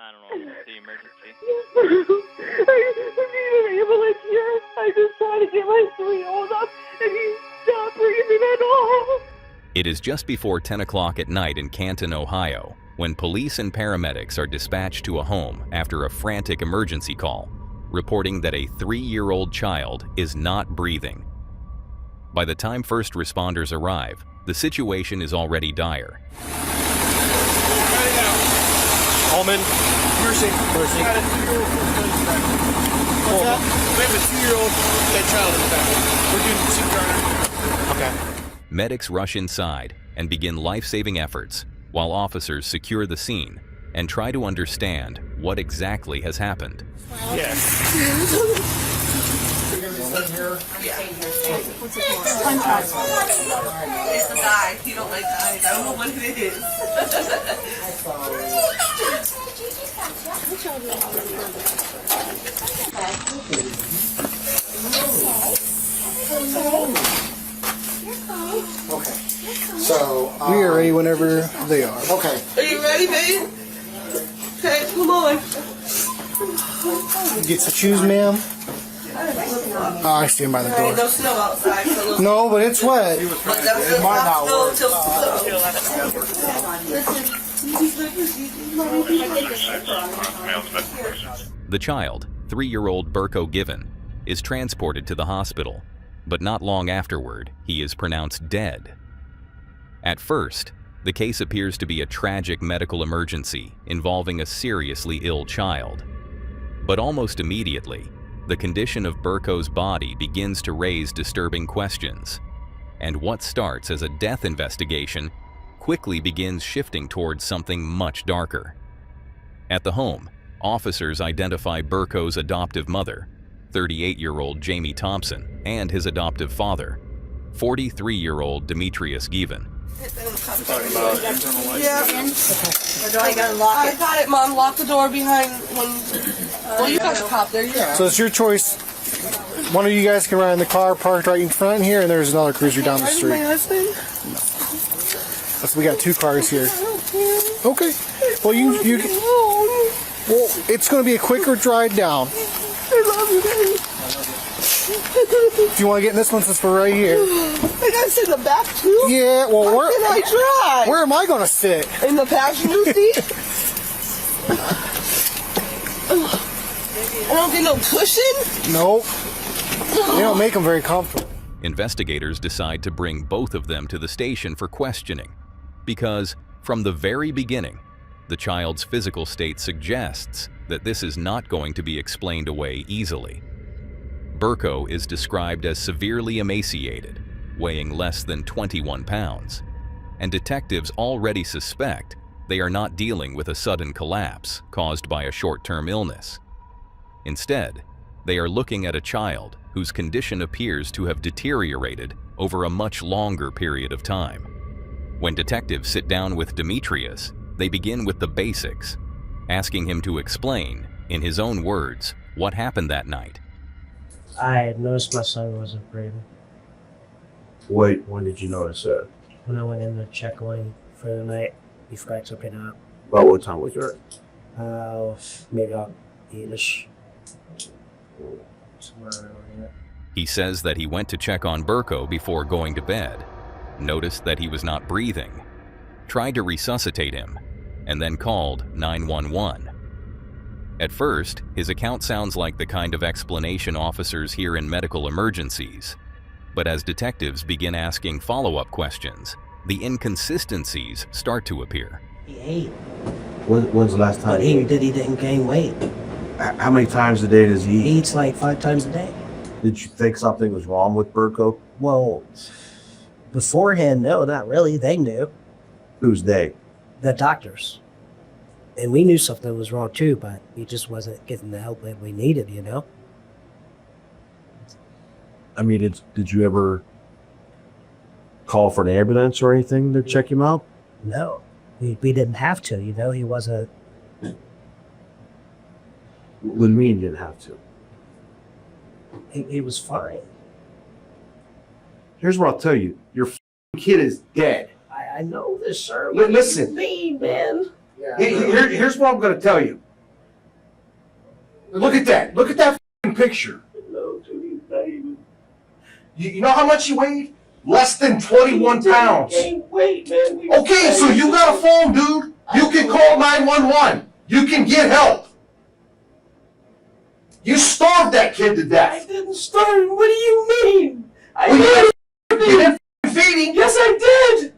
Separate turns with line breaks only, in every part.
the emergency.
I need an ambulance here. I just tried to get my 3-year-old up, and he's not breathing at all.
It is just before 10 o'clock at night in Canton, Ohio, when police and paramedics are dispatched to a home after a frantic emergency call, reporting that a 3-year-old child is not breathing. By the time first responders arrive, the situation is already dire.
Allman. Mercy.
Mercy.
Got a 2-year-old What's that? We have a 2-year-old dead child in the back. We're doing CPR. Okay.
Medics rush inside and begin life-saving efforts, while officers secure the scene and try to understand what exactly has happened.
Yes.
It's a guy. You don't like guys. I don't know what it is.
Okay. So
we are ready whenever they are.
Okay.
Are you ready, babe? Okay, come on.
Get some shoes, ma'am. Oh, I stand by the
There ain't
door.
no snow outside. So
No, but it's wet.
but that's it might not work.
The child, 3-year-old Burko Given, is transported to the hospital, but not long afterward, he is pronounced dead. At first, the case appears to be a tragic medical emergency involving a seriously ill child. But almost immediately, the condition of Burko's body begins to raise disturbing questions, and what starts as a death investigation quickly begins shifting towards something much darker. At the home, officers identify Burko's adoptive mother, 38-year-old Jamie Thompson, and his adoptive father, 43-year-old Demetrius Given.
Yeah. I got it, Mom. Lock the door behind when. Well, you got your cop there. Yeah.
So it's your choice. One of you guys can ride in the car parked right in front here, and there's another cruiser down the
My
street.
husband.
We got 2 cars here. Okay. Well, you can. Well, it's going to be a quicker ride down.
I love you, baby.
If you want to get in this one, since we're right here.
I gotta sit in the back too.
Yeah. Well,
Where can I drive?
where am I going to sit?
In the passenger seat. I don't get no cushion.
Nope. They don't make them very comfortable.
Investigators decide to bring both of them to the station for questioning, because from the very beginning, the child's physical state suggests that this is not going to be explained away easily. Burko is described as severely emaciated, weighing less than 21 pounds, and detectives already suspect they are not dealing with a sudden collapse caused by a short-term illness. Instead, they are looking at a child whose condition appears to have deteriorated over a much longer period of time. When detectives sit down with Demetrius, they begin with the basics, asking him to explain, in his own words, what happened that night.
I had noticed my son wasn't breathing
Wait, when did you notice that?
when I went in to check on him for the night before I took it out.
About what time was it?
Maybe about 8-ish. Somewhere around here.
He says that he went to check on Burko before going to bed, noticed that he was not breathing, tried to resuscitate him, and then called 911. At first, his account sounds like the kind of explanation officers hear in medical emergencies. But as detectives begin asking follow-up questions, the inconsistencies start to appear.
He ate,
When's the last time?
but he didn't gain weight.
How many times a day does he
He
eat?
eats like 5 times a day.
Did you think something was wrong with Burko?
Well, beforehand, no, not really. They knew,
Who's they?
the doctors. And we knew something was wrong too, but he just wasn't getting the help that we needed, you know?
I mean, did you ever call for an ambulance or anything to check him out?
No, we didn't have to, you know? He wasn't.
What do you mean you didn't have to?
He was fine.
Here's what I'll tell you. Your kid is dead.
I know this, sir.
Listen.
What do you mean, man?
Here's what I'm going to tell you.
Look at that. Look at that f***ing picture. You know how much he weighed? Less than 21 pounds.
Wait, man.
Okay, so you got a phone, dude. You can call 911. You can get help. You starved that kid to
I
death.
didn't starve him. What do you mean?
You didn't feed him.
Yes, I did.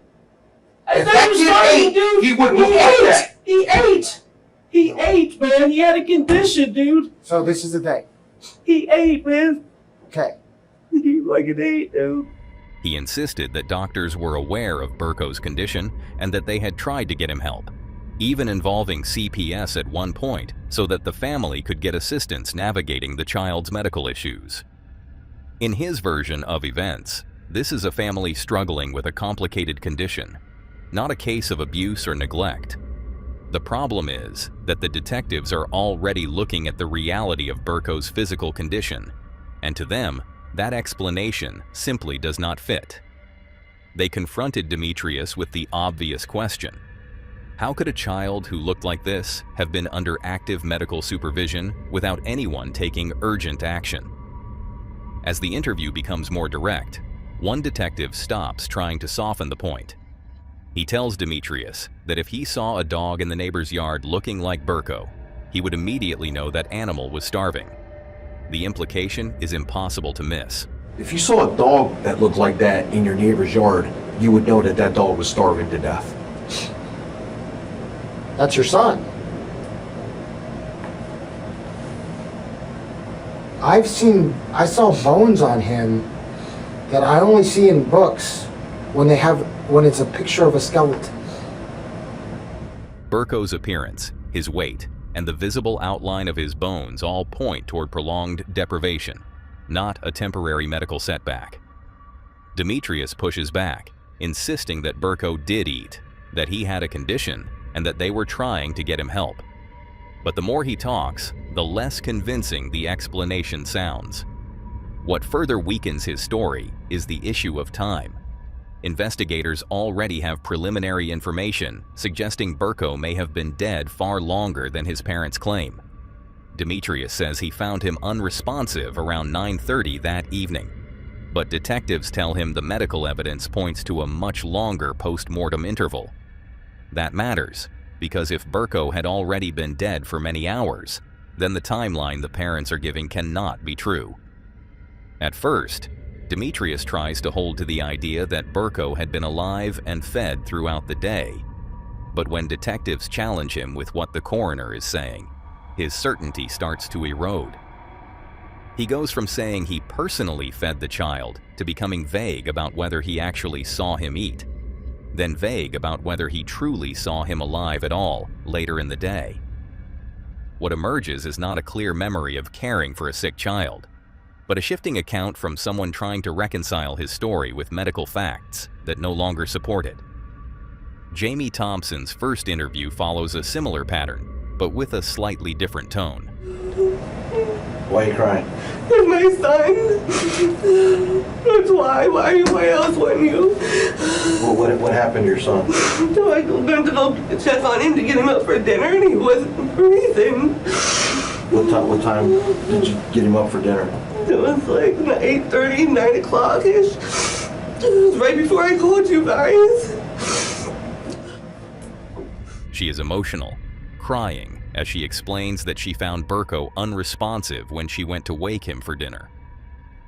I
If
thought
that
he was
kid
starving,
ate,
dude.
he wouldn't look like that.
He ate. He ate, man. He had a condition, dude.
So this is the day.
He ate, man.
Okay.
He fucking ate, dude.
He insisted that doctors were aware of Burko's condition and that they had tried to get him help, even involving CPS at one point so that the family could get assistance navigating the child's medical issues. In his version of events, this is a family struggling with a complicated condition, not a case of abuse or neglect. The problem is that the detectives are already looking at the reality of Burko's physical condition, and to them, that explanation simply does not fit. They confronted Demetrius with the obvious question: how could a child who looked like this have been under active medical supervision without anyone taking urgent action? As the interview becomes more direct, one detective stops trying to soften the point. He tells Demetrius that if he saw a dog in the neighbor's yard looking like Burko, he would immediately know that animal was starving. The implication is impossible to miss.
If you saw a dog that looked like that in your neighbor's yard, you would know that that dog was starving to death.
That's your son. I saw bones on him that I only see in books when it's a picture of a skeleton.
Burko's appearance, his weight, and the visible outline of his bones all point toward prolonged deprivation, not a temporary medical setback. Demetrius pushes back, insisting that Burko did eat, that he had a condition, and that they were trying to get him help. But the more he talks, the less convincing the explanation sounds. What further weakens his story is the issue of time. Investigators already have preliminary information suggesting Burko may have been dead far longer than his parents claim. Demetrius says he found him unresponsive around 9:30 that evening, but detectives tell him the medical evidence points to a much longer post-mortem interval. That matters, because if Burko had already been dead for many hours, then the timeline the parents are giving cannot be true. At first, Demetrius tries to hold to the idea that Burko had been alive and fed throughout the day. But when detectives challenge him with what the coroner is saying, his certainty starts to erode. He goes from saying he personally fed the child to becoming vague about whether he actually saw him eat, then vague about whether he truly saw him alive at all later in the day. What emerges is not a clear memory of caring for a sick child, but a shifting account from someone trying to reconcile his story with medical facts that no longer support it. Jamie Thompson's first interview follows a similar pattern, but with a slightly different tone.
Why are you crying?
It's my son. That's why. Why else wouldn't you?
What happened to your son?
So I went to go check on him to get him up for dinner, and he wasn't breathing.
What time did you get him up for dinner?
It was like 8:30, 9 o'clock-ish. It was right before I called you guys.
She is emotional, crying as she explains that she found Burko unresponsive when she went to wake him for dinner.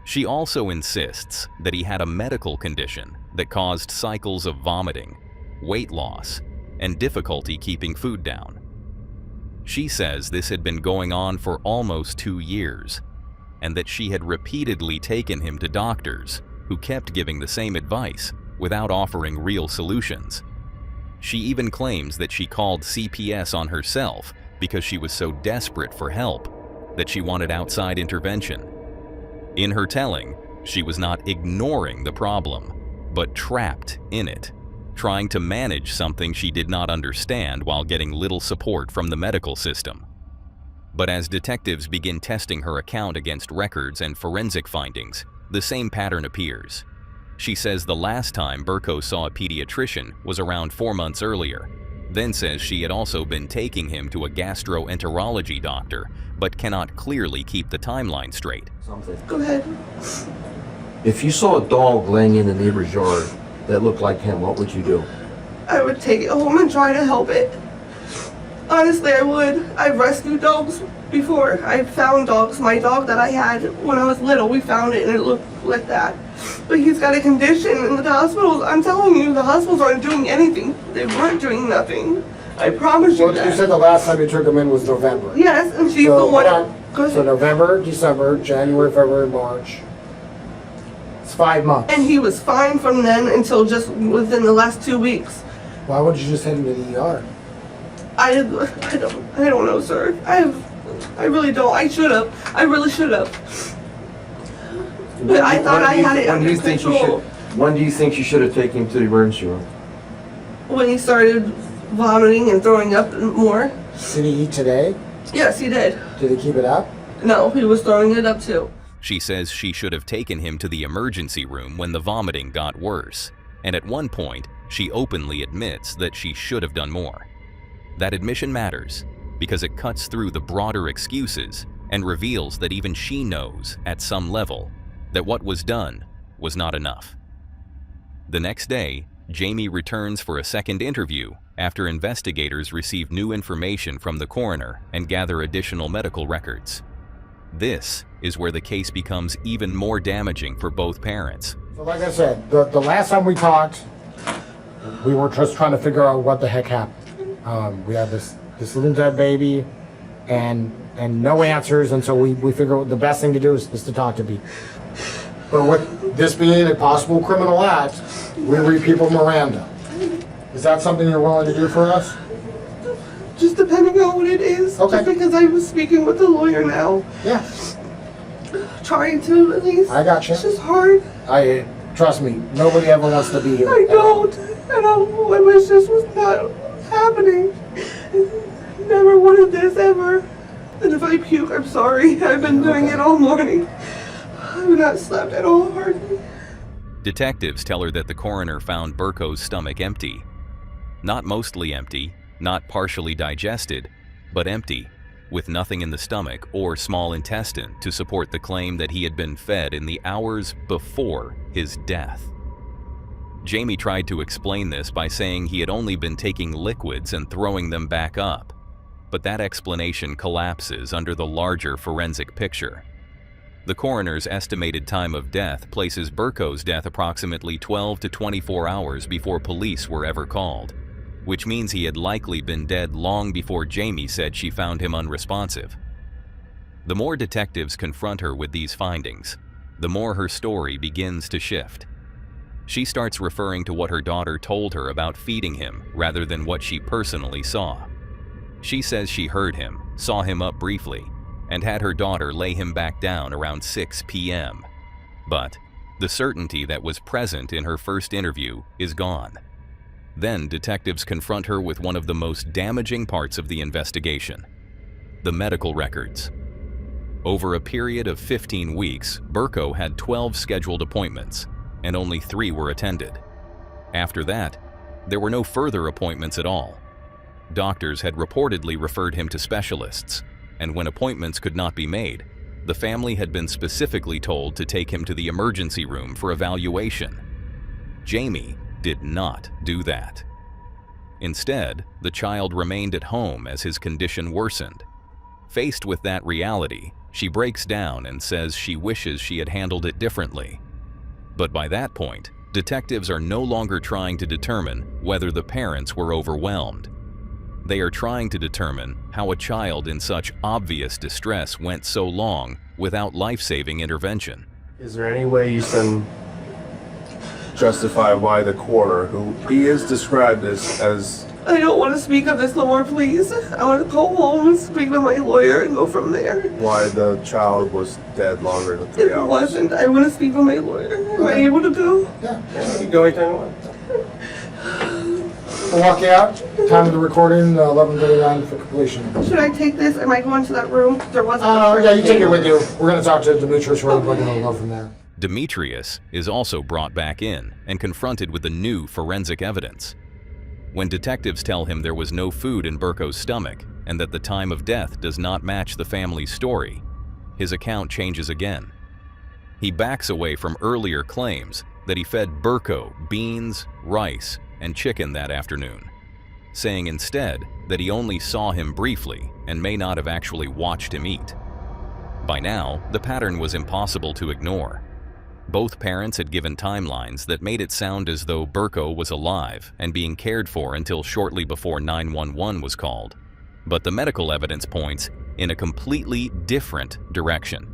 She also insists that he had a medical condition that caused cycles of vomiting, weight loss, and difficulty keeping food down. She says this had been going on for almost 2 years, and that she had repeatedly taken him to doctors who kept giving the same advice without offering real solutions. She even claims that she called CPS on herself because she was so desperate for help that she wanted outside intervention. In her telling, she was not ignoring the problem, but trapped in it, trying to manage something she did not understand while getting little support from the medical system. But as detectives begin testing her account against records and forensic findings, the same pattern appears. She says the last time Burko saw a pediatrician was around 4 months earlier, then says she had also been taking him to a gastroenterology doctor, but cannot clearly keep the timeline straight.
Go ahead.
If you saw a dog laying in the neighbor's yard that looked like him, what would you do?
I would take it home and try to help it. Honestly, I would. I've rescued dogs before. I've found dogs. My dog that I had when I was little, we found it and it looked like that. But he's got a condition and the hospitals, I'm telling you, the hospitals aren't doing anything. They weren't doing nothing. I promise you
Well,
that.
you said the last time you took him in was November.
Yes, and she's
So,
the one.
hold on.
Go ahead.
So November, December, January, February, March. It's 5 months.
And he was fine from then until just within the last 2 weeks.
Why would you just head him to the ER?
I don't know, sir. I really don't. I should have. I really should have. But I thought I had it under control.
When do you think you should have taken him to the emergency room?
When he started vomiting and throwing up more.
Did he eat today?
Yes, he did.
Did he keep it up?
No, he was throwing it up too.
She says she should have taken him to the emergency room when the vomiting got worse, and at one point, she openly admits that she should have done more. That admission matters because it cuts through the broader excuses and reveals that even she knows, at some level, that what was done was not enough. The next day, Jamie returns for a second interview after investigators receive new information from the coroner and gather additional medical records. This is where the case becomes even more damaging for both parents.
So like I said, the last time we talked, we were just trying to figure out what the heck happened. We had this little dead baby and no answers, and so we figured the best thing to do is to talk to people. But with this being a possible criminal act, we read people Miranda. Is that something you're willing to do for us?
Just depending on what it is.
Okay.
Just because I was speaking with the lawyer now.
Yeah,
Trying to at least.
I got you.
It's just hard.
Trust me, nobody ever wants to be here.
I don't. And I wish this was not happening. Never wanted this ever. And if I puke, I'm sorry. I've been doing it all morning. I've not slept at all, hardly.
Detectives tell her that the coroner found Burko's stomach empty. Not mostly empty, not partially digested, but empty, with nothing in the stomach or small intestine to support the claim that he had been fed in the hours before his death. Jamie tried to explain this by saying he had only been taking liquids and throwing them back up, but that explanation collapses under the larger forensic picture. The coroner's estimated time of death places Burko's death approximately 12 to 24 hours before police were ever called, which means he had likely been dead long before Jamie said she found him unresponsive. The more detectives confront her with these findings, the more her story begins to shift. She starts referring to what her daughter told her about feeding him rather than what she personally saw. She says she heard him, saw him up briefly, and had her daughter lay him back down around 6 p.m. But the certainty that was present in her first interview is gone. Then detectives confront her with one of the most damaging parts of the investigation: the medical records. Over a period of 15 weeks, Burko had 12 scheduled appointments, and only 3 were attended. After that, there were no further appointments at all. Doctors had reportedly referred him to specialists, and when appointments could not be made, the family had been specifically told to take him to the emergency room for evaluation. Jamie did not do that. Instead, the child remained at home as his condition worsened. Faced with that reality, she breaks down and says she wishes she had handled it differently. But by that point, detectives are no longer trying to determine whether the parents were overwhelmed. They are trying to determine how a child in such obvious distress went so long without life-saving intervention.
Is there any way you can justify why the coroner, who he is described as
I don't want to speak on this no more, please. I want to go home and speak with my lawyer and go from there.
why the child was dead longer than 3
It
hours?
wasn't. I want to speak with my lawyer. Am I able to go?
Yeah, you can go anytime you want. We'll walk you out. Time of the recording, 11:39 for completion.
Should I take this? Am I going to that room? There wasn't.
Yeah, you take it with you. We're going to talk to Demetrius. We're going to go from there.
Demetrius is also brought back in and confronted with the new forensic evidence. When detectives tell him there was no food in Burko's stomach and that the time of death does not match the family's story, his account changes again. He backs away from earlier claims that he fed Burko beans, rice, and chicken that afternoon, saying instead that he only saw him briefly and may not have actually watched him eat. By now, the pattern was impossible to ignore. Both parents had given timelines that made it sound as though Burko was alive and being cared for until shortly before 911 was called. But the medical evidence points in a completely different direction.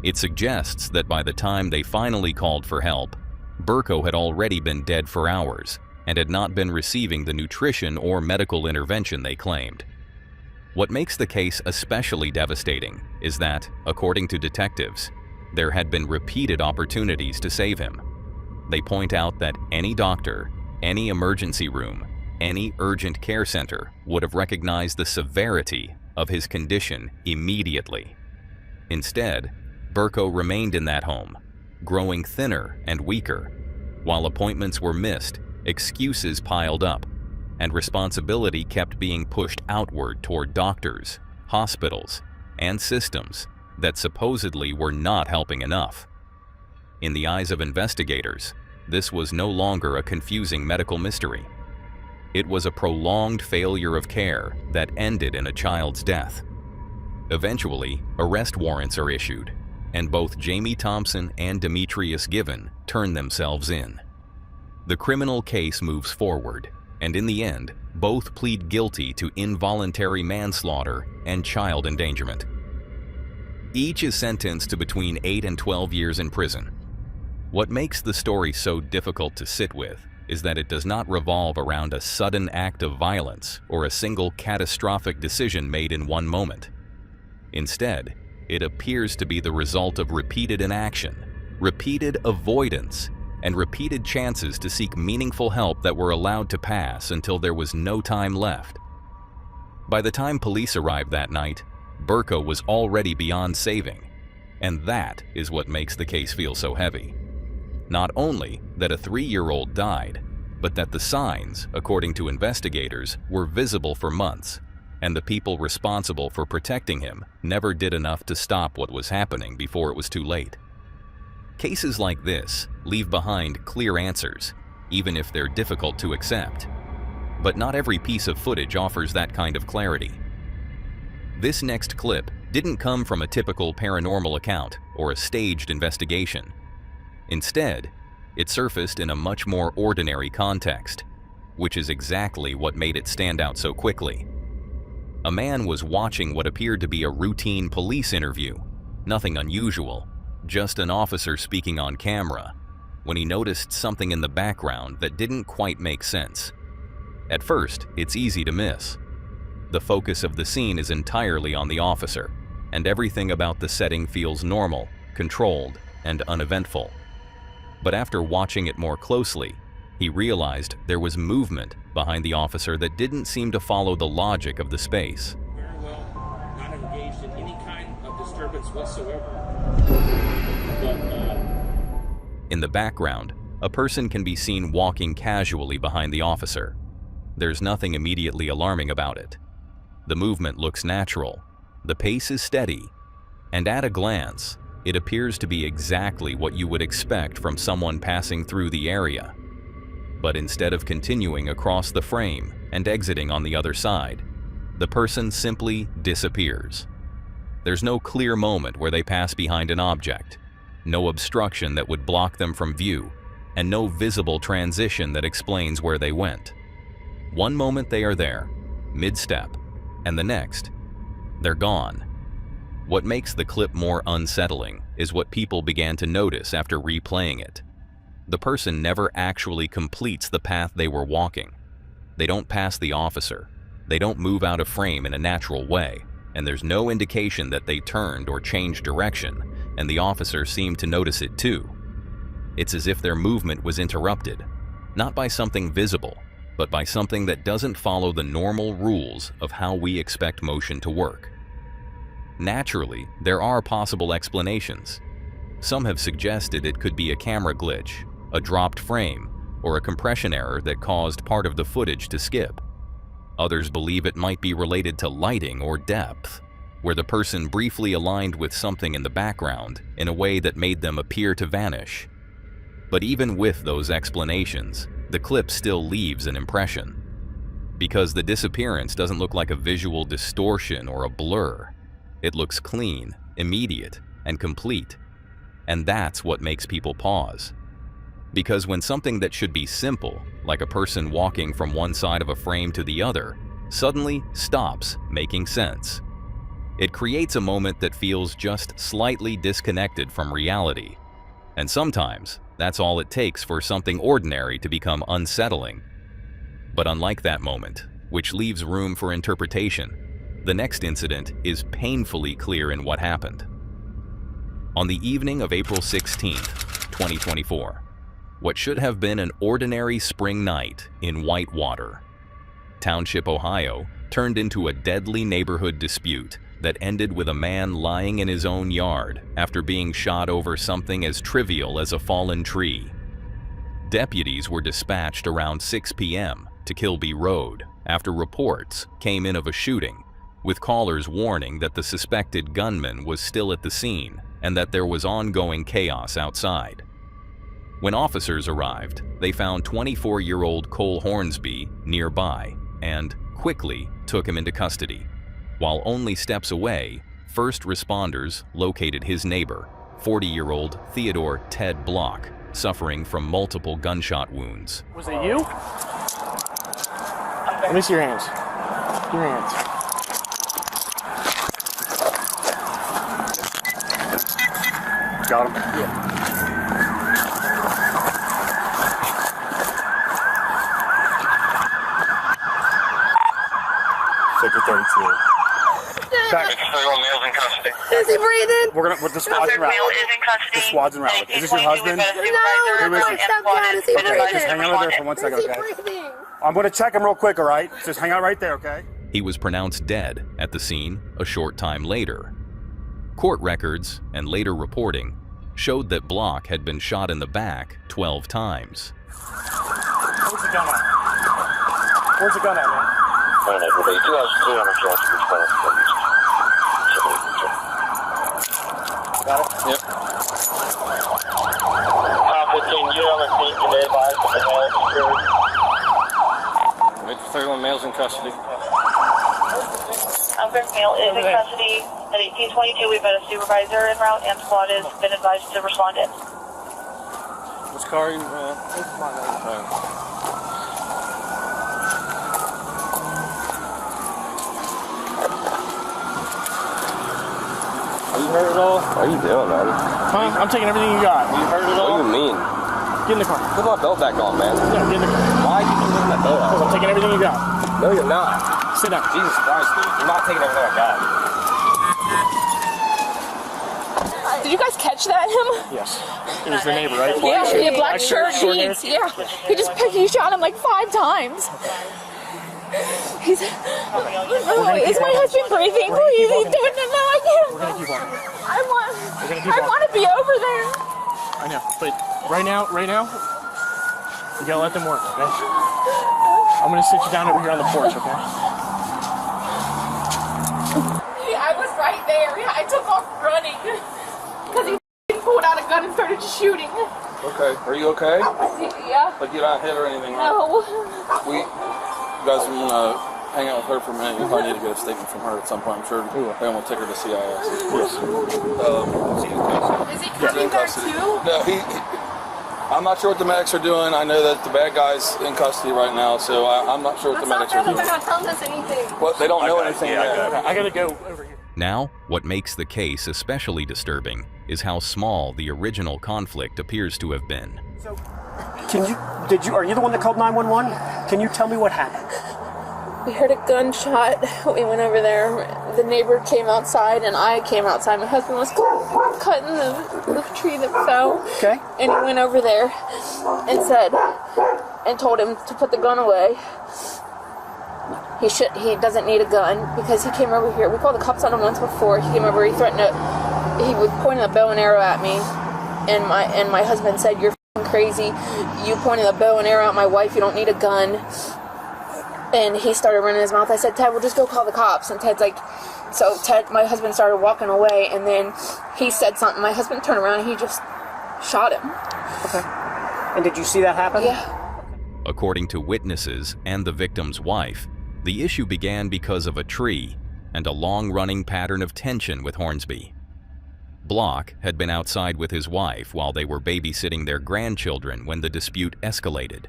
It suggests that by the time they finally called for help, Burko had already been dead for hours and had not been receiving the nutrition or medical intervention they claimed. What makes the case especially devastating is that, according to detectives, there had been repeated opportunities to save him. They point out that any doctor, any emergency room, any urgent care center would have recognized the severity of his condition immediately. Instead, Burko remained in that home, growing thinner and weaker. While appointments were missed, excuses piled up, and responsibility kept being pushed outward toward doctors, hospitals, and systems that supposedly were not helping enough. In the eyes of investigators, this was no longer a confusing medical mystery. It was a prolonged failure of care that ended in a child's death. Eventually, arrest warrants are issued, and both Jamie Thompson and Demetrius Given turn themselves in. The criminal case moves forward, and in the end, both plead guilty to involuntary manslaughter and child endangerment. Each is sentenced to between 8 and 12 years in prison. What makes the story so difficult to sit with is that it does not revolve around a sudden act of violence or a single catastrophic decision made in one moment. Instead, it appears to be the result of repeated inaction, repeated avoidance, and repeated chances to seek meaningful help that were allowed to pass until there was no time left. By the time police arrived that night, Burko was already beyond saving, and that is what makes the case feel so heavy. Not only that a 3-year-old died, but that the signs, according to investigators, were visible for months, and the people responsible for protecting him never did enough to stop what was happening before it was too late. Cases like this leave behind clear answers, even if they're difficult to accept. But not every piece of footage offers that kind of clarity. This next clip didn't come from a typical paranormal account or a staged investigation. Instead, it surfaced in a much more ordinary context, which is exactly what made it stand out so quickly. A man was watching what appeared to be a routine police interview, nothing unusual, just an officer speaking on camera, when he noticed something in the background that didn't quite make sense. At first, it's easy to miss. The focus of the scene is entirely on the officer, and everything about the setting feels normal, controlled, and uneventful. But after watching it more closely, he realized there was movement behind the officer that didn't seem to follow the logic of the space.
Very well, not engaged in any kind of disturbance whatsoever.
In the background, a person can be seen walking casually behind the officer. There's nothing immediately alarming about it. The movement looks natural, the pace is steady, and at a glance, it appears to be exactly what you would expect from someone passing through the area. But instead of continuing across the frame and exiting on the other side, the person simply disappears. There's no clear moment where they pass behind an object, no obstruction that would block them from view, and no visible transition that explains where they went. One moment they are there, mid-step, and the next, they're gone. What makes the clip more unsettling is what people began to notice after replaying it. The person never actually completes the path they were walking. They don't pass the officer. They don't move out of frame in a natural way, and there's no indication that they turned or changed direction, and the officer seemed to notice it too. It's as if their movement was interrupted, not by something visible, but by something that doesn't follow the normal rules of how we expect motion to work. Naturally, there are possible explanations. Some have suggested it could be a camera glitch, a dropped frame, or a compression error that caused part of the footage to skip. Others believe it might be related to lighting or depth, where the person briefly aligned with something in the background in a way that made them appear to vanish. But even with those explanations, the clip still leaves an impression. Because the disappearance doesn't look like a visual distortion or a blur. It looks clean, immediate, and complete. And that's what makes people pause. Because when something that should be simple, like a person walking from one side of a frame to the other, suddenly stops making sense, it creates a moment that feels just slightly disconnected from reality. And sometimes, that's all it takes for something ordinary to become unsettling. But unlike that moment, which leaves room for interpretation, the next incident is painfully clear in what happened. On the evening of April 16th, 2024, what should have been an ordinary spring night in Whitewater Township, Ohio, turned into a deadly neighborhood dispute that ended with a man lying in his own yard after being shot over something as trivial as a fallen tree. Deputies were dispatched around 6 p.m. to Kilby Road after reports came in of a shooting, with callers warning that the suspected gunman was still at the scene and that there was ongoing chaos outside. When officers arrived, they found 24-year-old Cole Hornsby nearby and quickly took him into custody. While only steps away, first responders located his neighbor, 40-year-old Theodore Ted Block, suffering from multiple gunshot wounds.
Was it you? Let me see your hands. Your hands. Got him? Yeah. Sector 32. Back.
Is he breathing?
We're gonna with the squad's en route. The squad's en route. Is this your husband?
No,
Who is
my
it?
stepdad. Is he
Okay, just
breathing?
hang out there for 1 second,
Is he
okay?
breathing?
I'm gonna check him real quick, all right? Just hang out right there, okay?
He was pronounced dead at the scene a short time later. Court records and later reporting showed that Block had been shot in the back 12 times.
Where's the gun at? Where's the gun at, man? Got it? Yep.
Major 31 males in custody.
Male is in custody. At 1822, we've got a supervisor en route, and squad has been advised to respond in.
Which car are you? It's mine. You heard it all?
What are you doing, man?
Huh? I'm taking everything you got.
You heard it all?
What do you mean?
Get in the car.
Put my belt back on, man.
Yeah, get in the car.
Why are you putting my belt
Because
on?
I'm taking everything you got.
No, you're not.
Sit down.
Jesus Christ, dude. You're not taking everything I got.
Did you guys catch that him?
Yes. It was the neighbor, right?
Yeah, he had black shirt,
short hair.
jeans. Yeah. He shot him like 5 times. He's. Is my husband breathing? Please, he's doing it now. I
We're gonna keep on.
I want to be over there.
I know, but right now, you gotta let them work, okay? I'm gonna sit you down over here on the porch, okay?
Yeah, I was right there. Yeah, I took off running because he pulled out a gun and started shooting.
Okay. Are you okay?
Yeah.
Like you're not hit or anything, right?
No.
You guys want to hang out with her for a minute? You probably need to get a statement from her at some point. I'm sure they want to take her to CIS.
Yes.
Is he coming there too?
No, I'm not sure what the medics are doing. I know that the bad guy's in custody right now, so I'm not sure what the medics are doing.
They're not telling us anything.
Well, they don't know anything yet.
I gotta go over here.
Now, what makes the case especially disturbing is how small the original conflict appears to have been.
So, are you the one that called 911? Can you tell me what happened?
We heard a gunshot. We went over there. The neighbor came outside, and I came outside. My husband was cutting the tree that fell.
Okay.
And he went over there and told him to put the gun away. He doesn't need a gun because he came over here. We called the cops on him once before. He came over. He threatened to. He was pointing a bow and arrow at me, and my husband said, "You're f***ing crazy. You pointed a bow and arrow at my wife. You don't need a gun. And he started running his mouth. I said, Ted, we'll just go call the cops. And Ted's like, so Ted, my husband started walking away, and then he said something. My husband turned around and he just shot him.
Okay. And did you see that happen?
Yeah.
According to witnesses and the victim's wife, the issue began because of a tree and a long-running pattern of tension with Hornsby. Block had been outside with his wife while they were babysitting their grandchildren when the dispute escalated.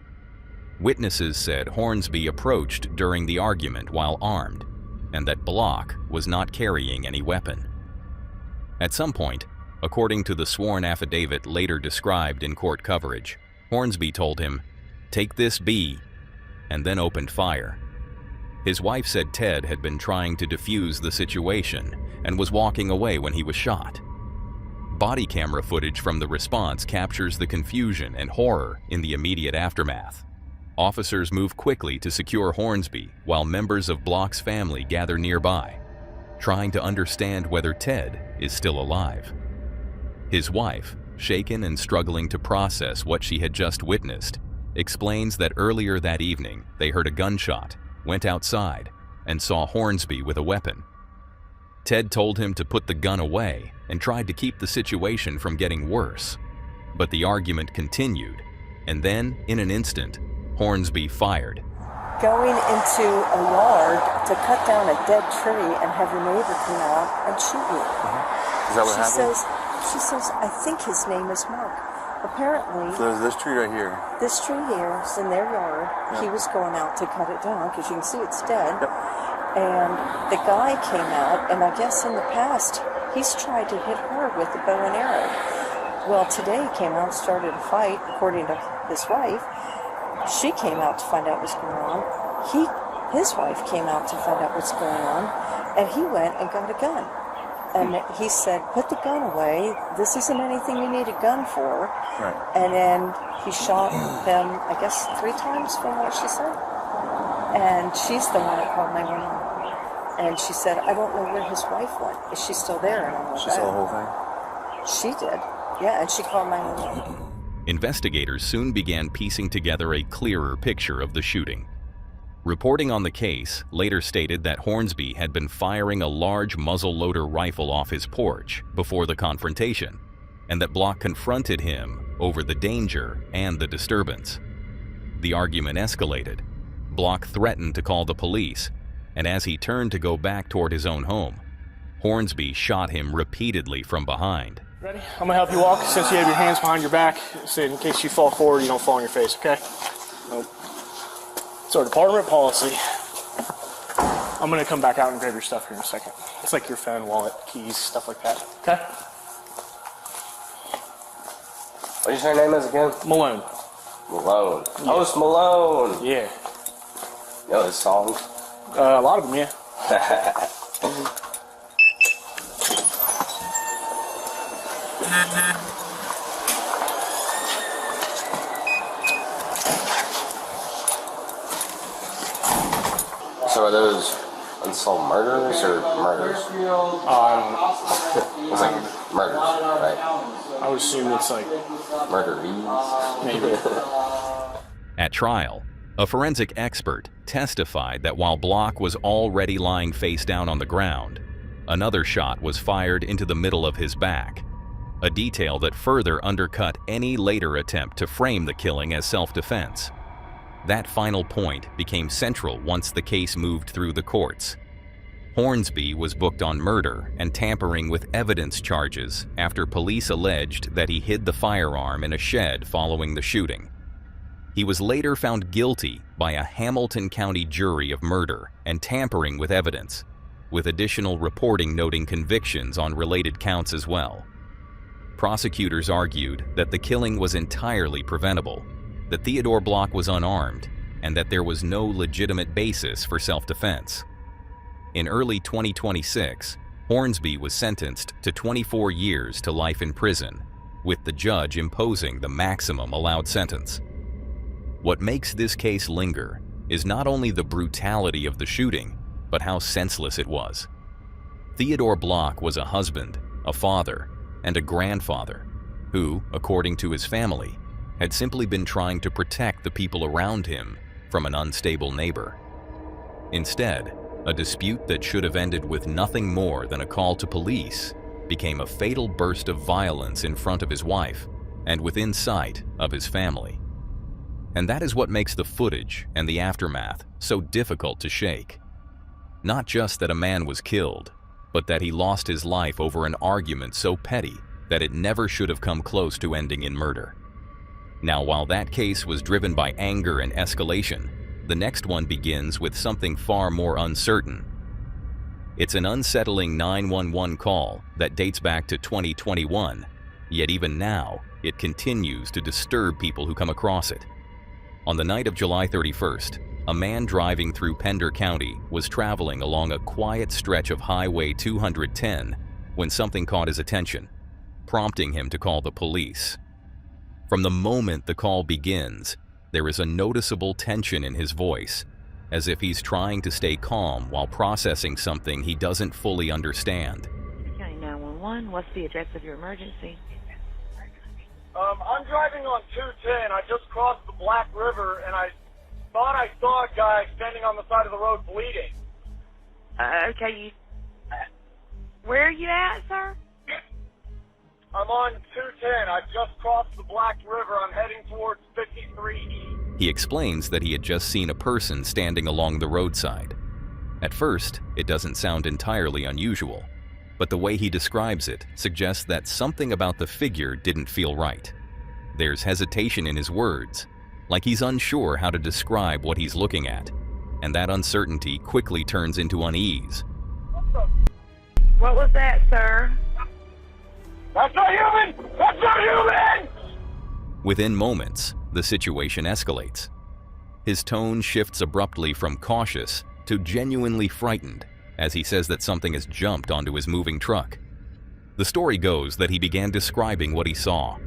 Witnesses said Hornsby approached during the argument while armed, and that Block was not carrying any weapon. At some point, according to the sworn affidavit later described in court coverage, Hornsby told him, "Take this B," and then opened fire. His wife said Ted had been trying to defuse the situation and was walking away when he was shot. Body camera footage from the response captures the confusion and horror in the immediate aftermath. Officers move quickly to secure Hornsby while members of Block's family gather nearby, trying to understand whether Ted is still alive. His wife, shaken and struggling to process what she had just witnessed, explains that earlier that evening they heard a gunshot, went outside, and saw Hornsby with a weapon. Ted told him to put the gun away and tried to keep the situation from getting worse. But the argument continued, and then, in an instant, Hornsby fired.
Going into a yard to cut down a dead tree and have your neighbor come out and shoot you.
Is that what happened?
She says, I think his name is Mark. Apparently,
So there's this tree right here.
this tree here is in their yard. He was going out to cut it down because you can see it's dead. And the guy came out, and I guess in the past, he's tried to hit her with a bow and arrow. Well, today he came out and started a fight, according to his wife. She came out to find out what's going on. His wife came out to find out what's going on, and he went and got a gun. And he said, put the gun away. This isn't anything you need a gun for.
Right.
And then he shot them, I guess, 3 times from what she said. And she's the one that called 911. And she said, I don't know where his wife went. Is she still there? And I'm like,
She saw the whole thing?
She did. Yeah, and she called 911.
Investigators soon began piecing together a clearer picture of the shooting. Reporting on the case later stated that Hornsby had been firing a large muzzle-loader rifle off his porch before the confrontation, and that Block confronted him over the danger and the disturbance. The argument escalated. Block threatened to call the police, and as he turned to go back toward his own home, Hornsby shot him repeatedly from behind.
Ready? I'm gonna help you walk since you have your hands behind your back, so in case you fall forward, you don't fall on your face, okay? Nope. So, department policy. I'm gonna come back out and grab your stuff here in a second. It's like your phone, wallet, keys, stuff like that, okay?
What did you say your name is again?
Malone.
Malone. Oh, it's Malone.
Yeah.
You know this song?
A lot of them, yeah.
So are those unsolved murders or murders?
I don't know.
It's like murders, right?
I would assume it's like
murderies.
maybe.
At trial, a forensic expert testified that while Block was already lying face down on the ground, another shot was fired into the middle of his back, a detail that further undercut any later attempt to frame the killing as self-defense. That final point became central once the case moved through the courts. Hornsby was booked on murder and tampering with evidence charges after police alleged that he hid the firearm in a shed following the shooting. He was later found guilty by a Hamilton County jury of murder and tampering with evidence, with additional reporting noting convictions on related counts as well. Prosecutors argued that the killing was entirely preventable, that Theodore Block was unarmed, and that there was no legitimate basis for self-defense. In early 2026, Hornsby was sentenced to 24 years to life in prison, with the judge imposing the maximum allowed sentence. What makes this case linger is not only the brutality of the shooting, but how senseless it was. Theodore Block was a husband, a father, and a grandfather who, according to his family, had simply been trying to protect the people around him from an unstable neighbor. Instead, a dispute that should have ended with nothing more than a call to police became a fatal burst of violence in front of his wife and within sight of his family. And that is what makes the footage and the aftermath so difficult to shake. Not just that a man was killed, but that he lost his life over an argument so petty that it never should have come close to ending in murder. Now, while that case was driven by anger and escalation, the next one begins with something far more uncertain. It's an unsettling 911 call that dates back to 2021, yet even now, it continues to disturb people who come across it. On the night of July 31st, a man driving through Pender County was traveling along a quiet stretch of Highway 210 when something caught his attention, prompting him to call the police. From the moment the call begins, there is a noticeable tension in his voice, as if he's trying to stay calm while processing something he doesn't fully understand.
County 911, what's the address of your emergency?
I'm driving on 210. I just crossed the Black River, and I thought I saw a guy standing on the side of the road bleeding.
Okay, where are you at, sir?
I'm on 210. I just crossed the Black River. I'm heading towards 53E.
He explains that he had just seen a person standing along the roadside. At first, it doesn't sound entirely unusual, but the way he describes it suggests that something about the figure didn't feel right. There's hesitation in his words, like he's unsure how to describe what he's looking at, and that uncertainty quickly turns into unease.
What was that, sir?
That's not human! That's not human!
Within moments, the situation escalates. His tone shifts abruptly from cautious to genuinely frightened as he says that something has jumped onto his moving truck. The story goes that he began describing what he saw: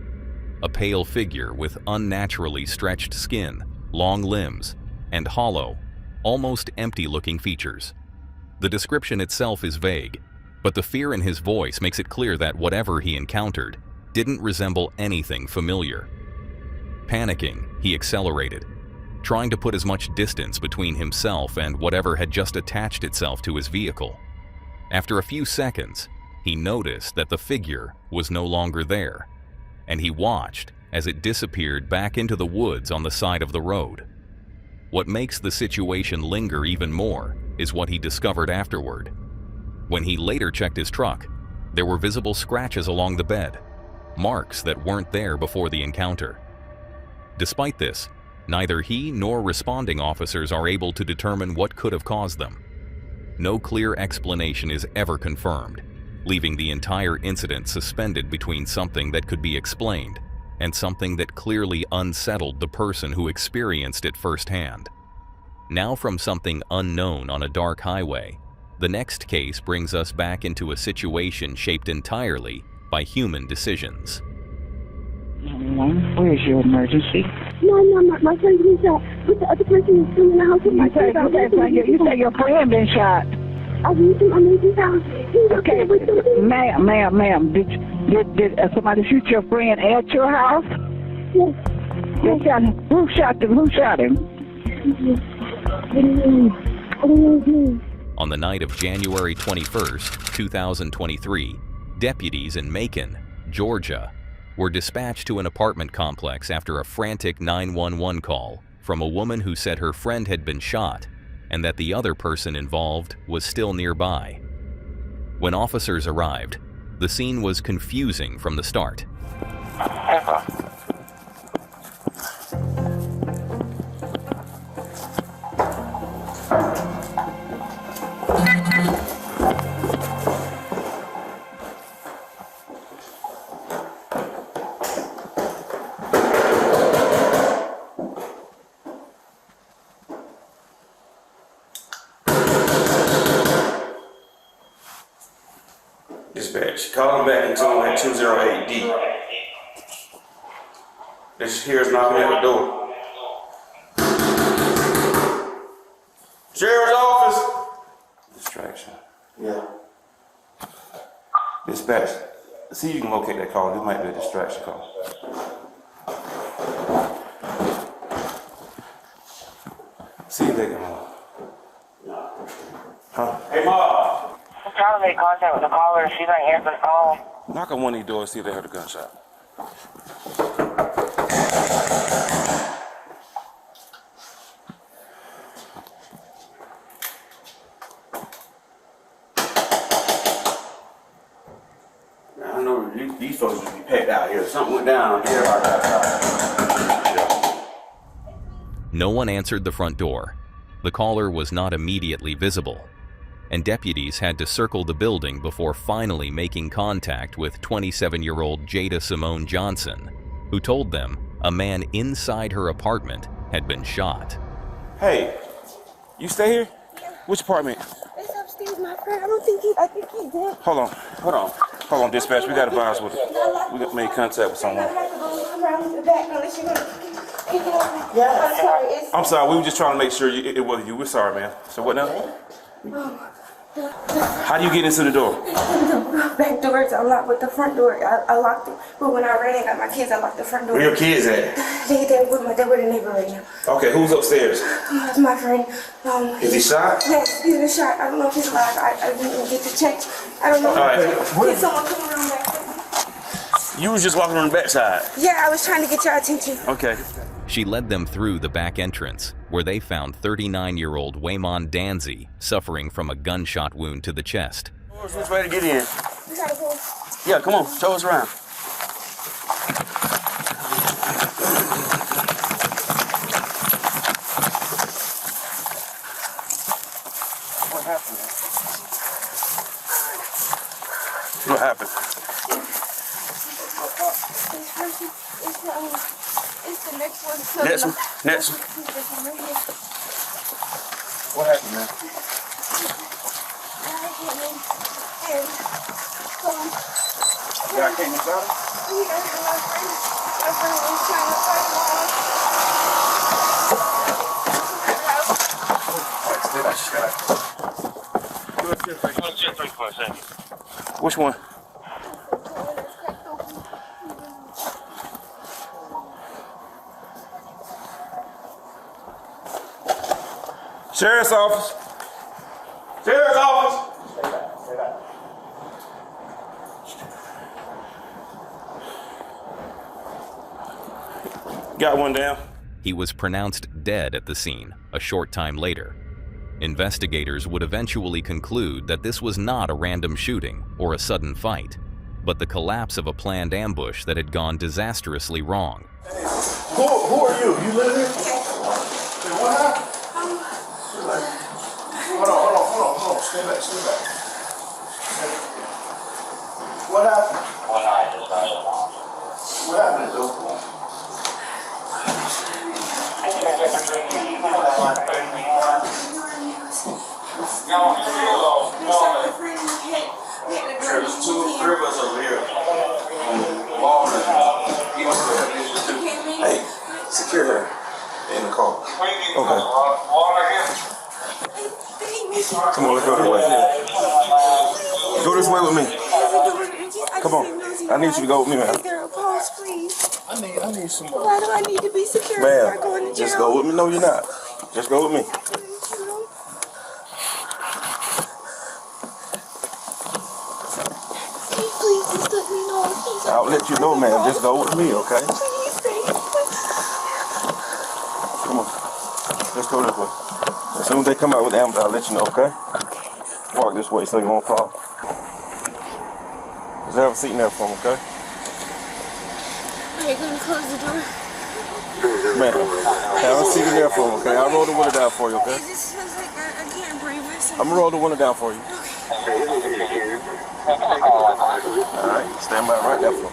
a pale figure with unnaturally stretched skin, long limbs, and hollow, almost empty-looking features. The description itself is vague, but the fear in his voice makes it clear that whatever he encountered didn't resemble anything familiar. Panicking, he accelerated, trying to put as much distance between himself and whatever had just attached itself to his vehicle. After a few seconds, he noticed that the figure was no longer there, and he watched as it disappeared back into the woods on the side of the road. What makes the situation linger even more is what he discovered afterward. When he later checked his truck, there were visible scratches along the bed, marks that weren't there before the encounter. Despite this, neither he nor responding officers are able to determine what could have caused them. No clear explanation is ever confirmed, leaving the entire incident suspended between something that could be explained and something that clearly unsettled the person who experienced it firsthand. Now, from something unknown on a dark highway, the next case brings us back into a situation shaped entirely by human decisions.
Where is your emergency?
No, my friend was shot. But the other person is still in the house with my friend.
You say your friend been shot.
I was in his house.
Okay, ma'am, did somebody shoot your friend at your house?
Yes.
Who shot him?
On the night of January 21st, 2023, deputies in Macon, Georgia, were dispatched to an apartment complex after a frantic 911 call from a woman who said her friend had been shot and that the other person involved was still nearby. When officers arrived, the scene was confusing from the start.
Dispatch, call him back and tell him at 208D. This here's knocking at the door. Sheriff's office. Distraction. Yeah. Dispatch, see if you can locate that call. This might be a distraction call.
made contact with the caller. She's not answering the phone.
Knock on one of these doors, see if they heard a gunshot.
I know these folks should be packed out here. Something went down here.
No one answered the front door. The caller was not immediately visible, and deputies had to circle the building before finally making contact with 27-year-old Jada Simone Johnson, who told them a man inside her apartment had been shot.
Hey, you stay here? Which apartment?
It's upstairs, my friend. I think he did.
Hold on, dispatch. We got a bounce with it. We got made contact with someone. I'm sorry. We were just trying to make sure it wasn't you. We're sorry, man. So what now? How do you get into the door?
The back door is unlocked, but the front door, I locked it. But when I ran and got my kids, I locked the front door.
Where your kids at?
They're with the neighbor right now.
Okay, who's upstairs?
That's my friend.
Is he shot?
Yes, he's been shot. I don't know if he's alive. I didn't get to check. I don't know.
All right.
Did someone come around back there?
You was just walking on the backside.
Yeah, I was trying to get your attention.
Okay.
She led them through the back entrance, where they found 39-year-old Waymon Danzy suffering from a gunshot wound to the chest.
Which way to get in?
We gotta go.
Yeah, come on. Show us around.
What happened? What happened?
It's the next one.
Next one. What happened, man? Yeah, I came inside?
My friend was trying to fight
Which one? Sheriff's office. Sheriff's office. Stay back. Got one down.
He was pronounced dead at the scene a short time later. Investigators would eventually conclude that this was not a random shooting or a sudden fight, but the collapse of a planned ambush that had gone disastrously wrong.
Who are you? You live here? What happened? Hold on. Stay back. What happened? What happened, though?
There's three of us over here. Hey, secure her in the car.
Okay. Come on, let's go this way. Go this way with me. Come on. I need you to go with me, man. I need some more.
Why do I need to be secure?
Man, just go with me. No, you're not. Just go with me.
Please just let me know.
I'll let you know, man. Just go with me, okay? Come on. Let's go this way. As soon as they come out with the ambulance, I'll let you know, okay? Walk this way so you won't fall. Just have a seat in there for me, okay?
Are you going to close the door?
Man, have a seat in there for me, okay? I'll roll the window down for you, okay?
It just feels like I can't breathe.
I'm going to roll the window down for you. Alright, stand by right there for me.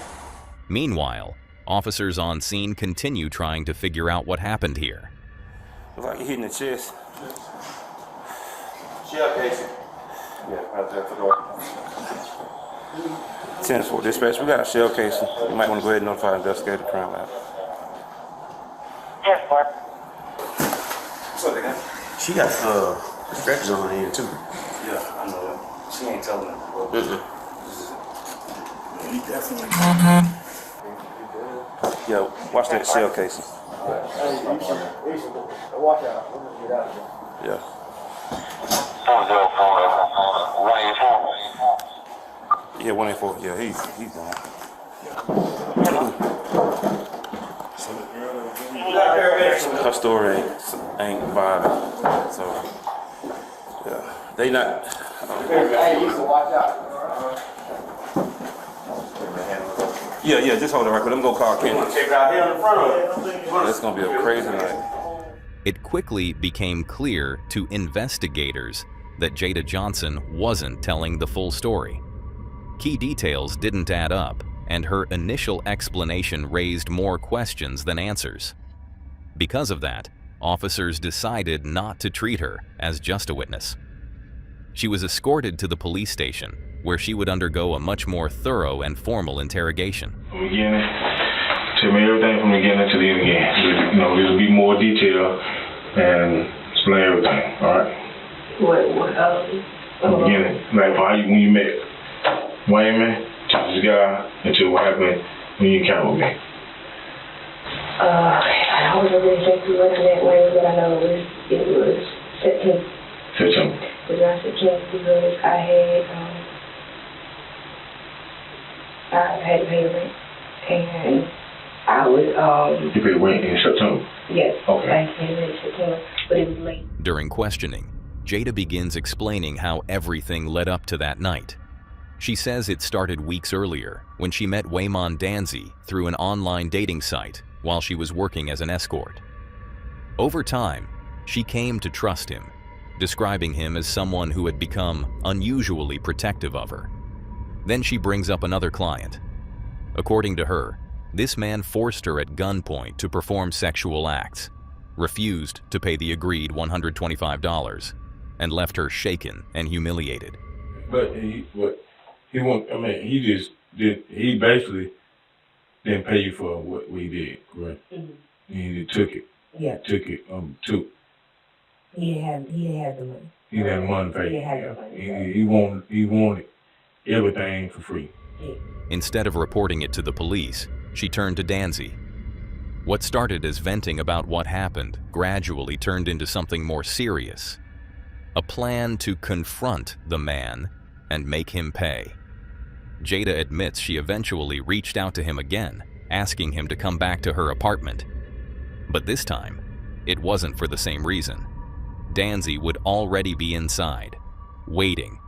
Meanwhile, officers on scene continue trying to figure out what happened here.
Looks like you're hitting the chest. Shell casing. Yeah, right there for the door. 10-4 dispatch, we got a shell casing. You might want to go ahead and notify the investigator crime lab.
10-4.
What's up, nigga?
She got scratches on her hand too.
Yeah, I know that. She ain't telling him. He definitely. Yeah, watch that shell casing.
Watch out.
Yeah.
404.
Yeah, 184. Yeah, he's gone. Her story ain't vibing. So, yeah, they not.
Hey, you used to watch out.
Yeah, just hold it right quick. I'm gonna call Kenny.
Check it out here in the front of it.
It's gonna be a crazy night.
It quickly became clear to investigators that Jada Johnson wasn't telling the full story. Key details didn't add up, and her initial explanation raised more questions than answers. Because of that, officers decided not to treat her as just a witness. She was escorted to the police station, where she would undergo a much more thorough and formal interrogation.
From the beginning, tell me everything from the beginning to the end again. You know, there'll be more detail and explain everything, all right? From the beginning, like when you met Wayman, to this guy, until what happened when you encountered me.
I don't really think too much of that way, but I know it was September.
September.
It was around September because I had to pay rent, and I was
You paid rent in September?
Yes.
Okay.
I paid rent in September, but it was late.
During questioning, Jada begins explaining how everything led up to that night. She says it started weeks earlier when she met Waymon Danzy through an online dating site while she was working as an escort. Over time, she came to trust him, describing him as someone who had become unusually protective of her. Then she brings up another client. According to her, this man forced her at gunpoint to perform sexual acts, refused to pay the agreed $125, and left her shaken and humiliated.
But he basically didn't pay you for what we did, correct? Mm-hmm. He took it.
Yeah.
Took it, took.
He had the money.
He didn't want to pay.
He had the money.
He wanted everything for free.
Yeah.
Instead of reporting it to the police, she turned to Danzy. What started as venting about what happened gradually turned into something more serious. A plan to confront the man and make him pay. Jada admits she eventually reached out to him again, asking him to come back to her apartment. But this time, it wasn't for the same reason. Danzy would already be inside, waiting.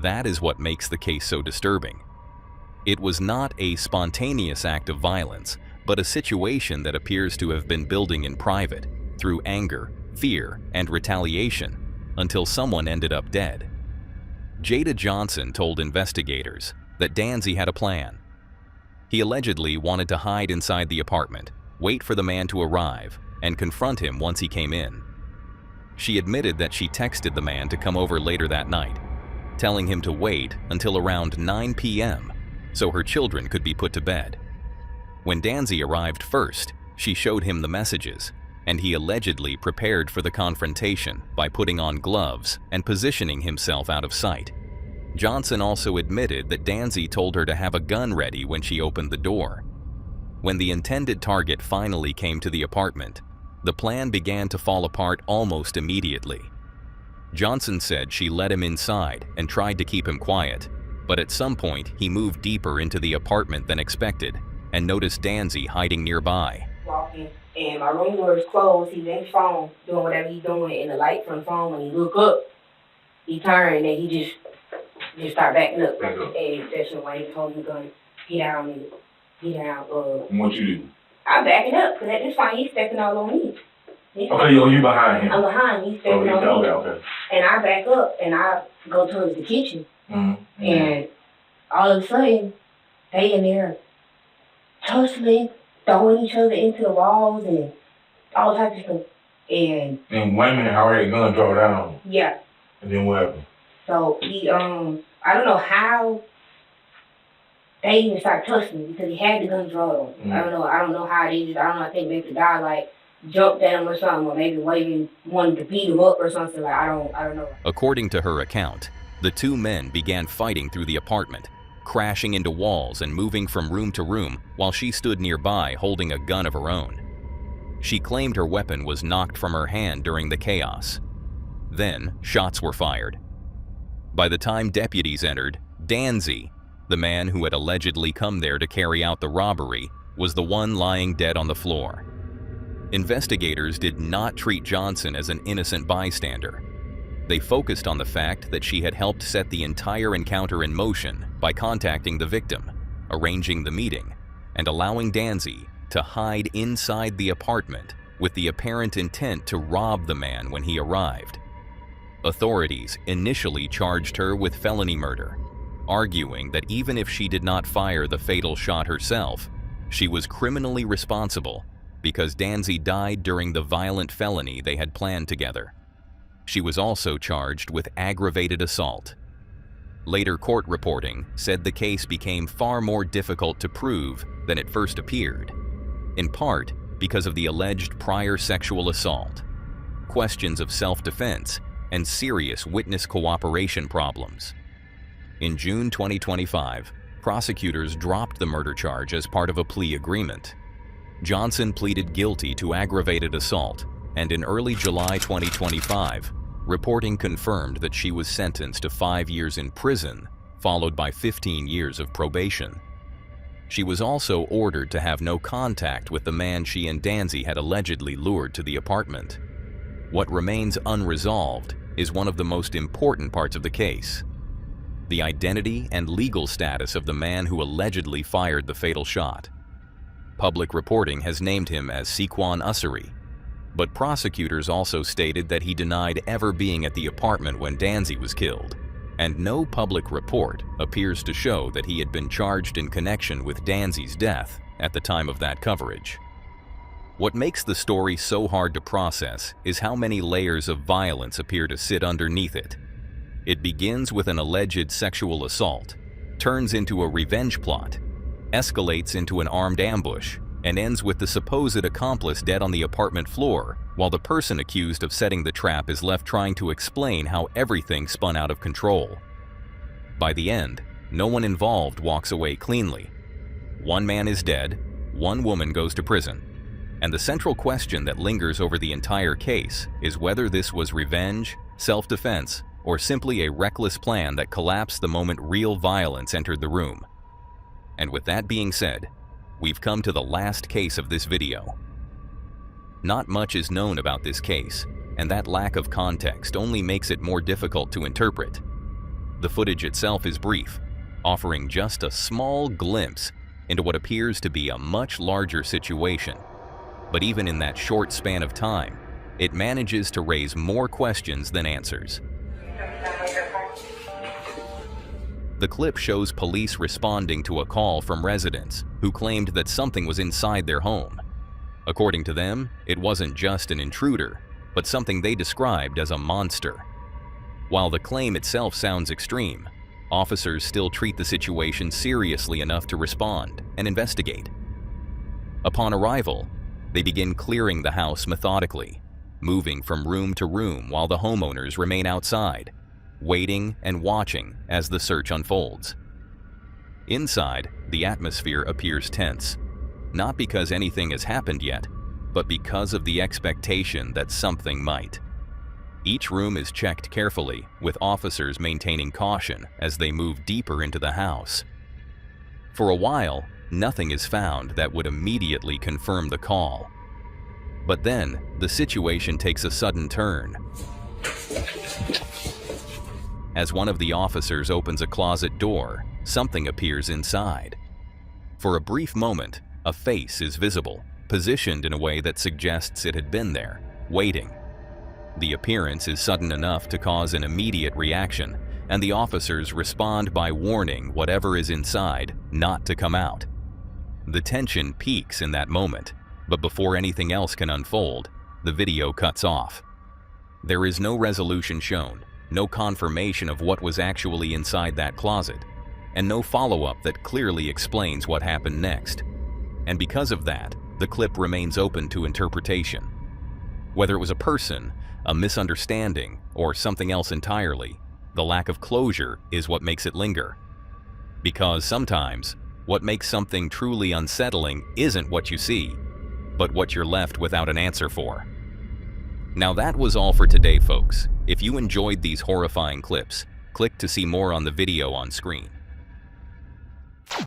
That is what makes the case so disturbing. It was not a spontaneous act of violence, but a situation that appears to have been building in private, through anger, fear, and retaliation, until someone ended up dead. Jada Johnson told investigators that Danzy had a plan. He allegedly wanted to hide inside the apartment, wait for the man to arrive, and confront him once he came in. She admitted that she texted the man to come over later that night, telling him to wait until around 9 p.m. so her children could be put to bed. When Danzy arrived first, she showed him the messages, and he allegedly prepared for the confrontation by putting on gloves and positioning himself out of sight. Johnson also admitted that Danzy told her to have a gun ready when she opened the door. When the intended target finally came to the apartment, the plan began to fall apart almost immediately. Johnson said she let him inside and tried to keep him quiet, but at some point he moved deeper into the apartment than expected and noticed Danzy hiding nearby.
Walking, and my room door is closed. He's in his phone, doing whatever he's doing, and the light from the phone, when he look up, he turned and he just started backing up. And that's when he told me to get out.
What you do?
I'm backing up, because at this point he's stepping all on me.
Okay, you behind him?
I'm behind him, he's stepping on me.
Okay.
And I back up, and I go towards the kitchen.
Mm-hmm.
And all of a sudden, they in there tussling, throwing each other into the walls and all types of stuff. And
Wayman already gun draw down.
Yeah.
And then what happened?
So he, I don't know how they even started tussling because he had the gun drawn.
Mm-hmm.
I don't know how they just, I think maybe the guy like jumped at him or something, or maybe Wayman wanted to beat him up or something. Like I don't know.
According to her account, the two men began fighting through the apartment, crashing into walls and moving from room to room while she stood nearby holding a gun of her own. She claimed her weapon was knocked from her hand during the chaos. Then, shots were fired. By the time deputies entered, Danzy, The man who had allegedly come there to carry out the robbery was the one lying dead on the floor. Investigators did not treat Johnson as an innocent bystander. They focused on the fact that she had helped set the entire encounter in motion by contacting the victim, arranging the meeting, and allowing Danzy to hide inside the apartment with the apparent intent to rob the man when he arrived. Authorities initially charged her with felony murder, arguing that even if she did not fire the fatal shot herself, she was criminally responsible because Danzy died during the violent felony they had planned together. She was also charged with aggravated assault. Later court reporting said the case became far more difficult to prove than it first appeared, in part because of the alleged prior sexual assault, questions of self-defense, and serious witness cooperation problems. In June 2025, prosecutors dropped the murder charge as part of a plea agreement. Johnson pleaded guilty to aggravated assault, and in early July 2025, reporting confirmed that she was sentenced to 5 years in prison, followed by 15 years of probation. She was also ordered to have no contact with the man she and Danzy had allegedly lured to the apartment. What remains unresolved is one of the most important parts of the case: the identity and legal status of the man who allegedly fired the fatal shot. Public reporting has named him as Sequan Ussery, but prosecutors also stated that he denied ever being at the apartment when Danzy was killed, and no public report appears to show that he had been charged in connection with Danzy's death at the time of that coverage. What makes the story so hard to process is how many layers of violence appear to sit underneath it. It begins with an alleged sexual assault, turns into a revenge plot, escalates into an armed ambush, and ends with the supposed accomplice dead on the apartment floor, while the person accused of setting the trap is left trying to explain how everything spun out of control. By the end, no one involved walks away cleanly. One man is dead, one woman goes to prison, and the central question that lingers over the entire case is whether this was revenge, self-defense, or simply a reckless plan that collapsed the moment real violence entered the room. And with that being said, we've come to the last case of this video. Not much is known about this case, and that lack of context only makes it more difficult to interpret. The footage itself is brief, offering just a small glimpse into what appears to be a much larger situation. But even in that short span of time, it manages to raise more questions than answers. The clip shows police responding to a call from residents who claimed that something was inside their home. According to them, it wasn't just an intruder, but something they described as a monster. While the claim itself sounds extreme, officers still treat the situation seriously enough to respond and investigate. Upon arrival, they begin clearing the house methodically, moving from room to room while the homeowners remain outside, waiting and watching as the search unfolds. Inside, the atmosphere appears tense, not because anything has happened yet, but because of the expectation that something might. Each room is checked carefully, with officers maintaining caution as they move deeper into the house. For a while, nothing is found that would immediately confirm the call. But then, the situation takes a sudden turn. As one of the officers opens a closet door, something appears inside. For a brief moment, a face is visible, positioned in a way that suggests it had been there, waiting. The appearance is sudden enough to cause an immediate reaction, and the officers respond by warning whatever is inside not to come out. The tension peaks in that moment, but before anything else can unfold, the video cuts off. There is no resolution shown, no confirmation of what was actually inside that closet, and no follow-up that clearly explains what happened next. And because of that, the clip remains open to interpretation. Whether it was a person, a misunderstanding, or something else entirely, the lack of closure is what makes it linger. Because sometimes, what makes something truly unsettling isn't what you see, but what you're left without an answer for. Now that was all for today, folks. If you enjoyed these horrifying clips, click to see more on the video on screen.